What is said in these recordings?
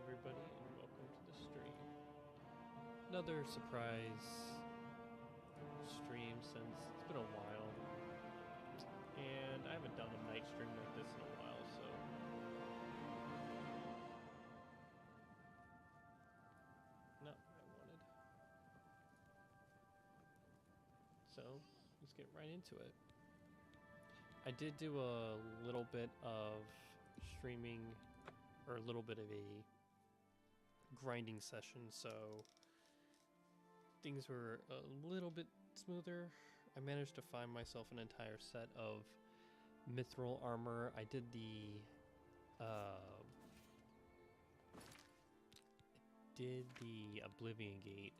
everybody, and welcome to the stream. Another surprise stream since it's been a while, and I haven't done a night stream like this in a while, so not what I wanted. So let's get right into it. I did do a little bit of streaming, or a little bit of a grinding session, so things were a little bit smoother. I managed to find myself an entire set of mithril armor. I did the oblivion gate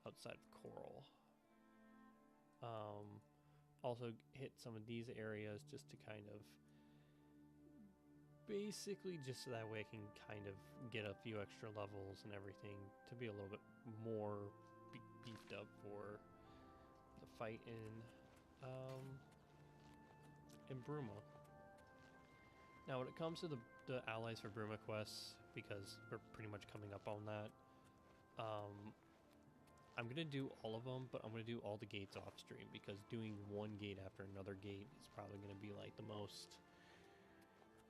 outside of Coral. Also hit some of these areas just to kind of basically just so that way I can kind of get a few extra levels and everything to be a little bit more beefed up for the fight in Bruma. Now when it comes to the allies for Bruma quests, because we're pretty much coming up on that, I'm going to do all of them, but I'm going to do all the gates off stream, because doing one gate after another gate is probably going to be like the most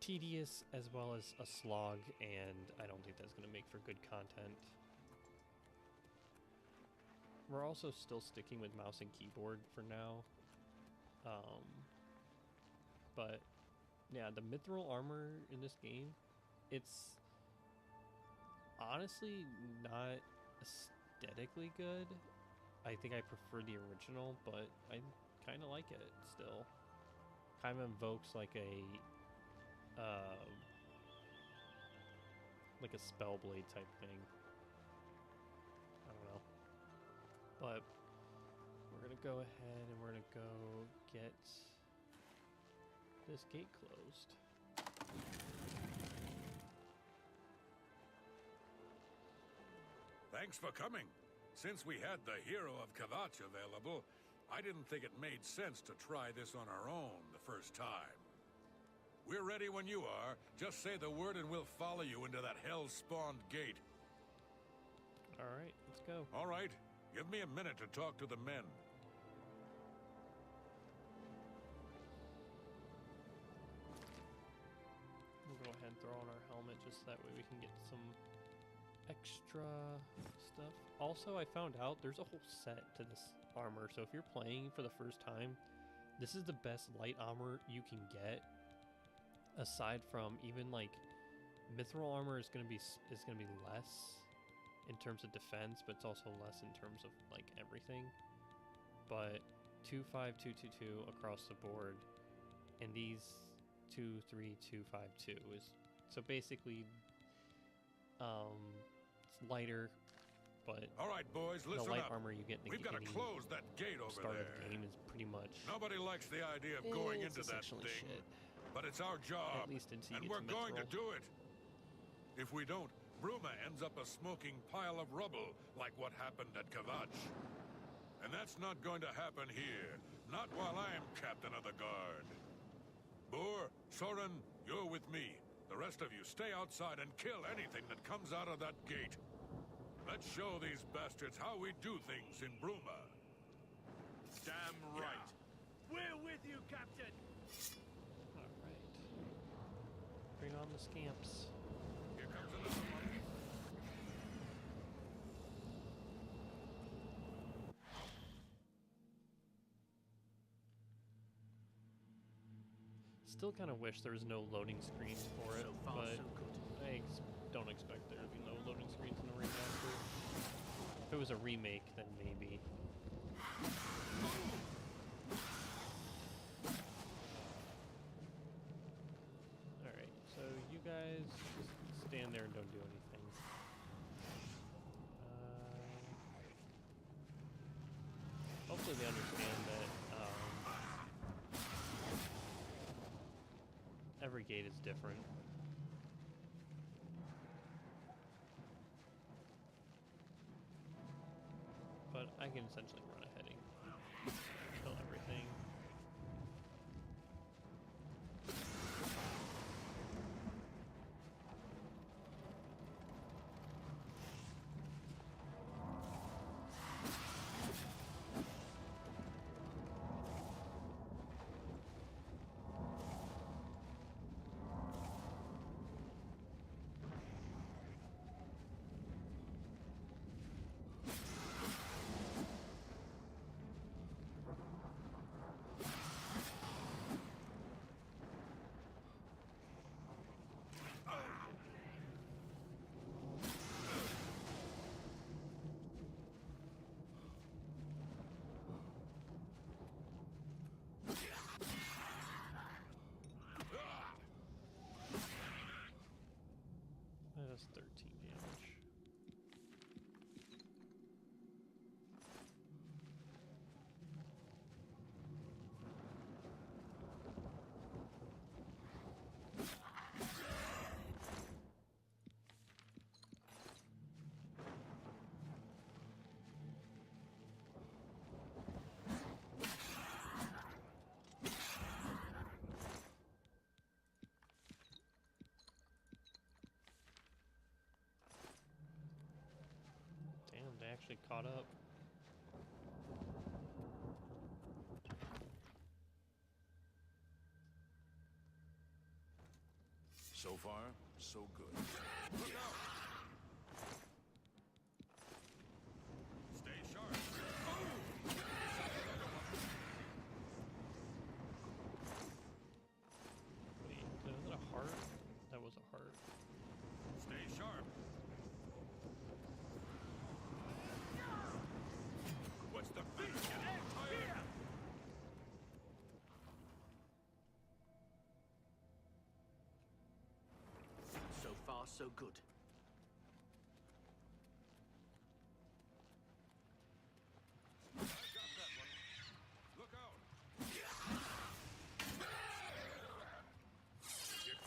tedious as well as a slog, and I don't think that's going to make for good content. We're also still sticking with mouse and keyboard for now. But yeah, the mithril armor in this game, it's honestly not aesthetically good. I think I prefer the original, but I kind of like it still. Kind of invokes like a spell blade type thing. I don't know. But we're gonna go ahead and we're gonna go get this gate closed. Thanks for coming. Since we had the hero of Kavach available, I didn't think it made sense to try this on our own the first time. We're ready when you are. Just say the word and we'll follow you into that hell-spawned gate. Alright, let's go. Alright, give me a minute to talk to the men. We'll go ahead and throw on our helmet just so that way we can get some extra stuff. Also, I found out there's a whole set to this armor, so if you're playing for the first time, this is the best light armor you can get. Aside from even like mithril armor is gonna be less in terms of defense, but it's also less in terms of like everything. But 25222 across the board, and these 23252 is so basically it's lighter, but all right, boys, listen the light up. armor you get in the We've got to close that gate over start there. of the game is pretty much Nobody likes the idea of going into that essentially thing, shit. but it's our job, At least until you and get we're to going to mithril. do it. If we don't, Bruma ends up a smoking pile of rubble, like what happened at Kavach. And that's not going to happen here, not while I am captain of the guard. Boor, Soren, you're with me. The rest of you stay outside and kill anything that comes out of that gate. Let's show these bastards how we do things in Bruma. Damn right. We're with you, Captain. All right, bring on the scamps. Here comes another one. Still kind of wish there was no loading screens for it, So far, but so good. I don't expect there to be no loading screens in the remaster. If it was a remake, then maybe. Alright, so you guys just stand there and don't do anything. Hopefully they understand that every gate is different. But I can essentially run ahead and kill everything. does 13 damage. Damn, they actually caught up. So far, so good. Look out! Stay sharp. Wait, was that a heart? That was a heart. Stay sharp. What's the beat? Tired? So far, so good. I got that one. Look out! Here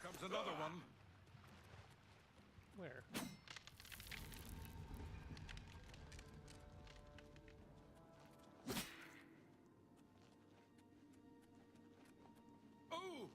comes another one. Where? Oh!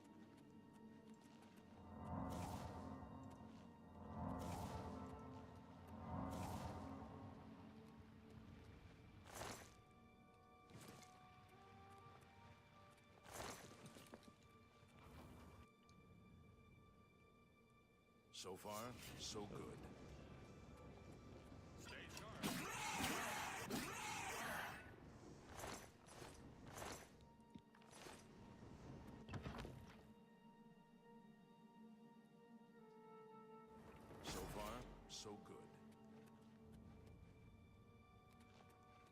So far, so good. Stay sharp. So far, so good.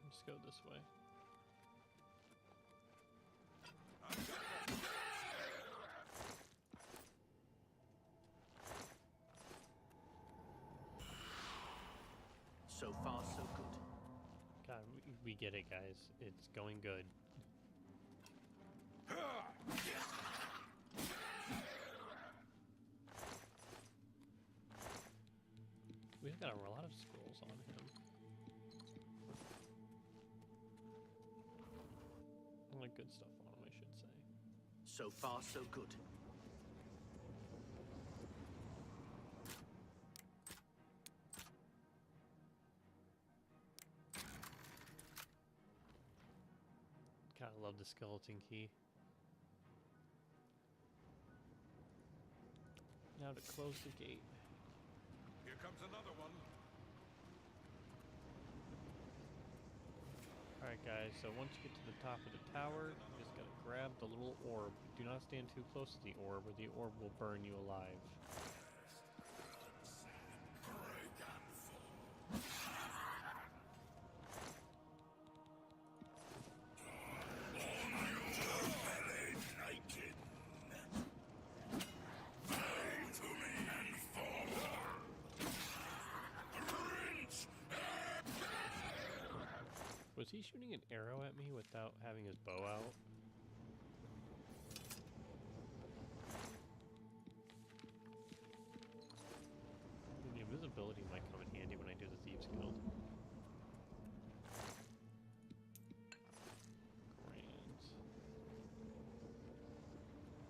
Let's go this way. I got that. So far, so good. God, we get it, guys. It's going good. We've got a lot of scrolls on him. A lot of good stuff on him, I should say. So far, so good. God, I love the skeleton key. Now to close the gate. Here comes another one. Alright guys, so once you get to the top of the tower, you just gotta grab the little orb. Do not stand too close to the orb, or the orb will burn you alive. Was he shooting an arrow at me without having his bow out? The invisibility might come in handy when I do the Thieves Guild. Grand.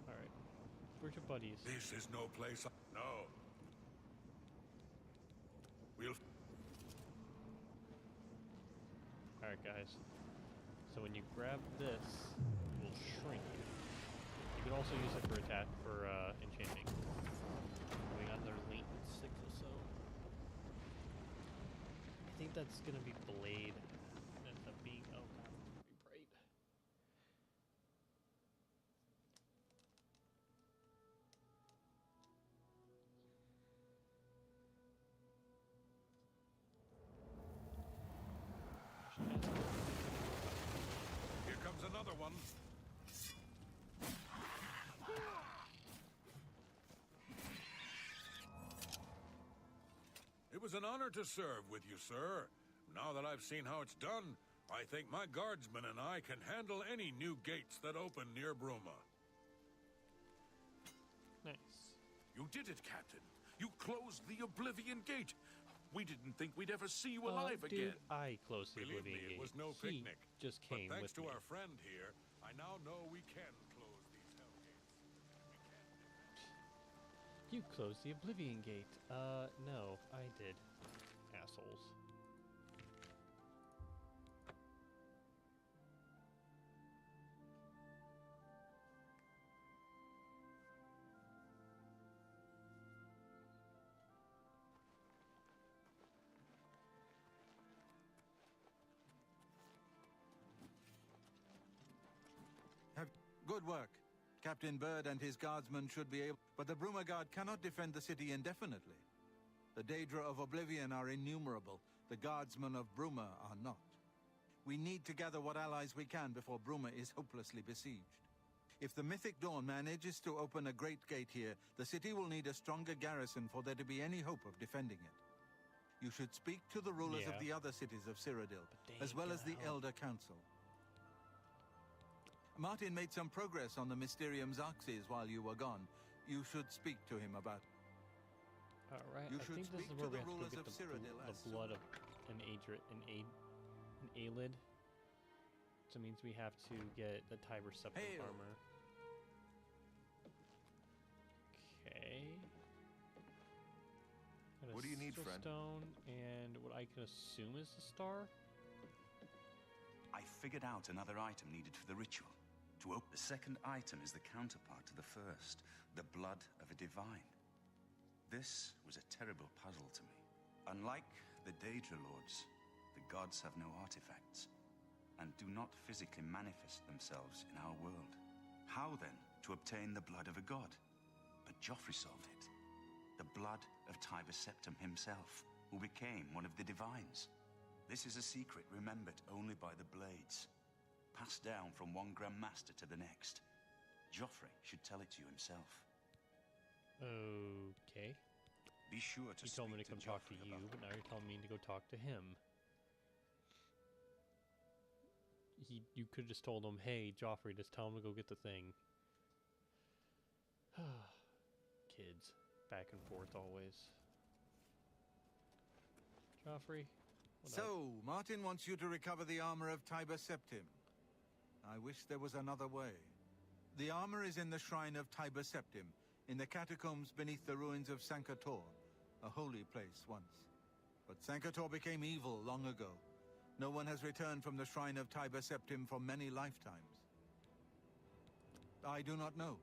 Alright. Where's your buddies? This is no place. No. We'll. Alright guys, so when you grab this, it will shrink. You can also use it for attack, for enchanting. We got another latent 6 or so. I think that's gonna be Blade. That ends up being, oh god, be bright. Here comes another one. was an honor to serve with you, sir. Now that I've seen how it's done, I think my guardsmen and I can handle any new gates that open near Bruma. Nice. You did it, Captain. You closed the Oblivion Gate. We didn't think we'd ever see you alive dude, again. I closed the Believe Oblivion me, Gate. it was no He picnic. just But came thanks with to me. our friend here, I now know we can close these hell gates. You closed the Oblivion Gate. No, I did. Assholes. Good work. Captain Bird and his guardsmen should be able... But the Bruma Guard cannot defend the city indefinitely. The Daedra of Oblivion are innumerable. The guardsmen of Bruma are not. We need to gather what allies we can before Bruma is hopelessly besieged. If the Mythic Dawn manages to open a great gate here, the city will need a stronger garrison for there to be any hope of defending it. You should speak to the rulers of the other cities of Cyrodiil, as well as the Elder Council. Martin made some progress on the Mysterium Xarxes while you were gone. You should speak to him about... Alright, You I should think this speak is to where we the have to rulers go of get Cyrodiil as the blood of an Aelid. So it means we have to get the Tiber Septum Hail. armor. Okay. Got a What do you need, Sigil friend? Stone and what I can assume is a star. I figured out another item needed for the ritual. To open the second item is the counterpart to the first, the blood of a divine. This was a terrible puzzle to me. Unlike the Daedra Lords, the gods have no artifacts, and do not physically manifest themselves in our world. How then to obtain the blood of a god? But Joffrey solved it. The blood of Tiber Septum himself, who became one of the divines. This is a secret remembered only by the Blades, passed down from one Grand Master to the next. Joffrey should tell it to you himself. Okay. Be sure to You told me to speak come talk to Joffrey you, about but now you're telling me to go talk to him. You could have just told him, hey, Joffrey, just tell him to go get the thing. Kids. Back and forth always. Joffrey? What up? So, Martin wants you to recover the armor of Tiber Septim. I wish there was another way. The armor is in the shrine of Tiber Septim, in the catacombs beneath the ruins of Sankator, a holy place once. But Sankator became evil long ago. No one has returned from the shrine of Tiber Septim for many lifetimes. I do not know.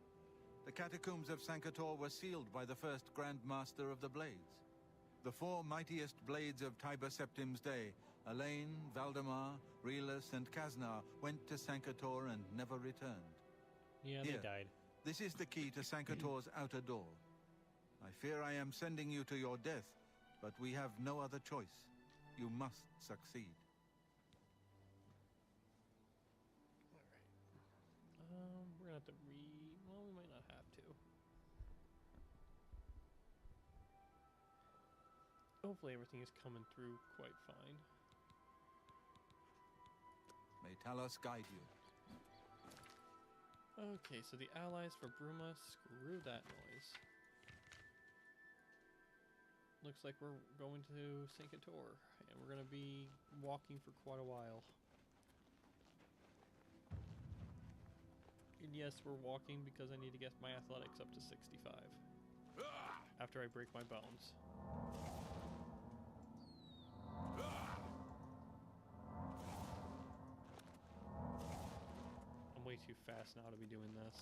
The catacombs of Sankator were sealed by the first Grand Master of the Blades. The four mightiest blades of Tiber Septim's day, Elaine, Valdemar, Relus, and Kaznar, went to Sankator and never returned. Yeah, Here. they died. This is the key to Sankator's outer door. I fear I am sending you to your death, but we have no other choice. You must succeed. Alright. We're gonna have to well, we might not have to. Hopefully everything is coming through quite fine. May Talos guide you. Okay, so the allies for Bruma, screw that noise. Looks like we're going to Sankator, and we're going to be walking for quite a while. And yes, we're walking because I need to get my athletics up to 65 after I break my bones. I'm way too fast now to be doing this.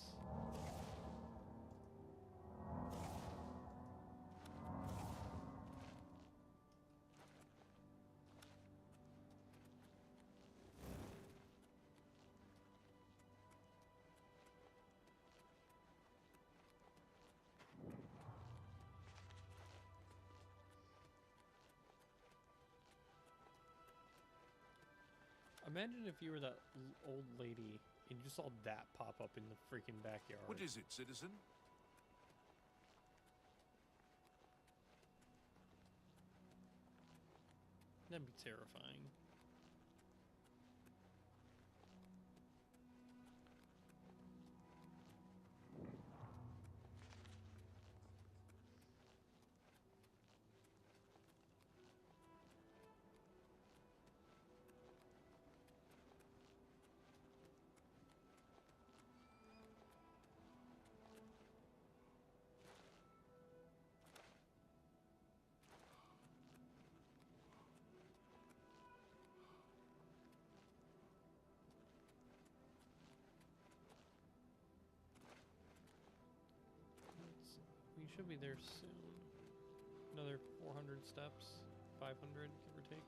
Imagine if you were that old lady and you saw that pop up in the freaking backyard. What is it, citizen? That'd be terrifying. We should be there soon. Another 400 steps, 500, give or take.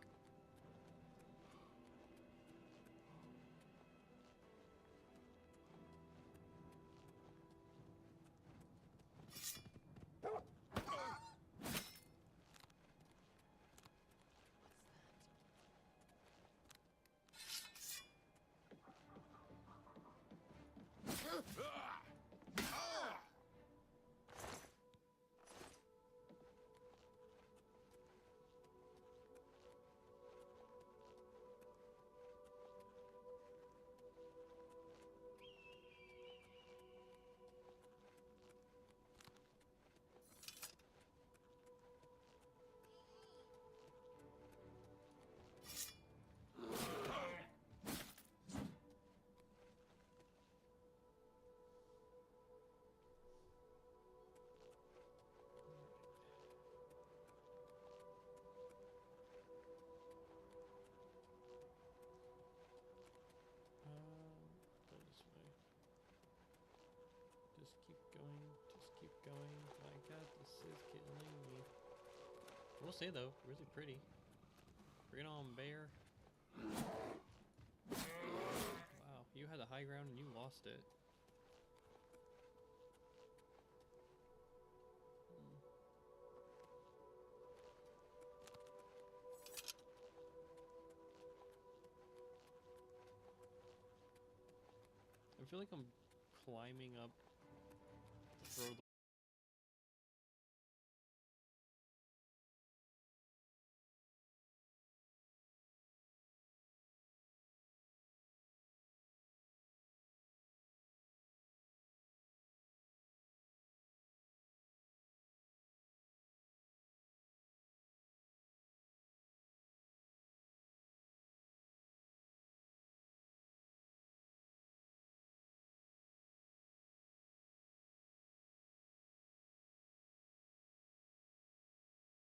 Go this way. Just keep going. Just keep going. My God, this is killing me. I will say though, really pretty. Bring it on, bear. Wow, you had the high ground and you lost it. I feel like I'm climbing up to throw